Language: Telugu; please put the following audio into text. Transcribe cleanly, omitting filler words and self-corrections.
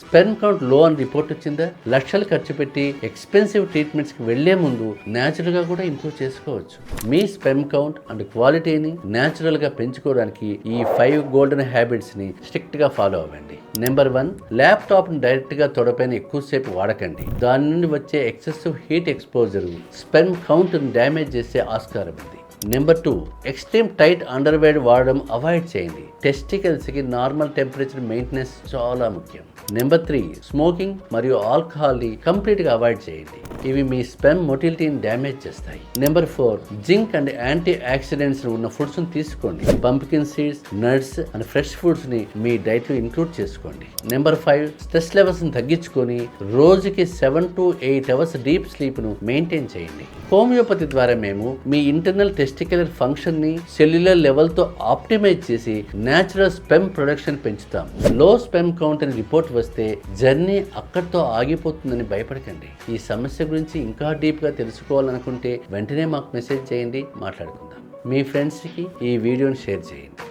స్పెర్మ్ కౌంట్ లో అని రిపోర్ట్ వచ్చిందా? లక్షలు ఖర్చు పెట్టి ఎక్స్పెన్సివ్ ట్రీట్మెంట్స్ కి వెళ్లే ముందు న్యాచురల్ గా కూడా ఇంప్రూవ్ చేసుకోవచ్చు. మీ స్పెర్మ్ కౌంట్ అండ్ క్వాలిటీని న్యాచురల్ గా పెంచుకోవడానికి ఈ 5 గోల్డెన్ హ్యాబిట్స్ ని స్ట్రిక్ట్ గా ఫాలో అవ్వండి. నెంబర్ 1, ల్యాప్టాప్ ని డైరెక్ట్ గా తొడపైన ఎక్కువసేపు వాడకండి. దాని నుండి వచ్చే excessive heat exposure sperm count ని డ్యామేజ్ చేసే ఆస్కారం ఉంది. నెంబర్ 2, ఎక్స్ట్రీమ్ టైట్ అండర్వేర్ వాడడం అవాయిడ్ చేయండి. టెస్టికల్స్ కి నార్మల్ టెంపరేచర్ మెయింటెనెన్స్ చాలా ముఖ్యం. నెంబర్ 3, స్మోకింగ్ మరియు ఆల్కహాల్ ని కంప్లీట్ గా అవాయిడ్ చేయండి. ఇవి మీ స్పెర్మ్ మొటిలిటీని డ్యామేజ్ చేస్తాయి. Number 4, zinc and antioxidants ఉన్న ఫుడ్స్ ని తీసుకోండి. Pumpkin seeds, nuts and fresh foods ని మీ డైట్ లో ఇంక్లూడ్ చేసుకోండి. నెంబర్ 5, స్ట్రెస్ లెవెల్స్ ని తగ్గించుకొని రోజుకి 7 to 8 అవర్స్ డీప్ స్లీప్ ను మెయింటైన్ చేయండి. హోమియోపతి ద్వారా మేము మీ ఇంటర్నల్ టెస్టిక్యులర్ ఫంక్షన్ ని సెల్యులర్ లెవెల్ తో ఆప్టిమైజ్ చేసి న్యాచురల్ స్పెర్మ్ ప్రొడక్షన్ పెంచుతాం. లో స్పెర్మ్ కౌంట్ అని రిపోర్ట్ వస్తే జర్నీ అక్కడితో ఆగిపోతుందని భయపడకండి. ఈ సమస్య గురించి ఇంకా డీప్ గా తెలుసుకోవాలనుకుంటే వెంటనే మాకు మెసేజ్ చేయండి, మాట్లాడుకుందాం. మీ ఫ్రెండ్స్కి ఈ వీడియోని షేర్ చేయండి.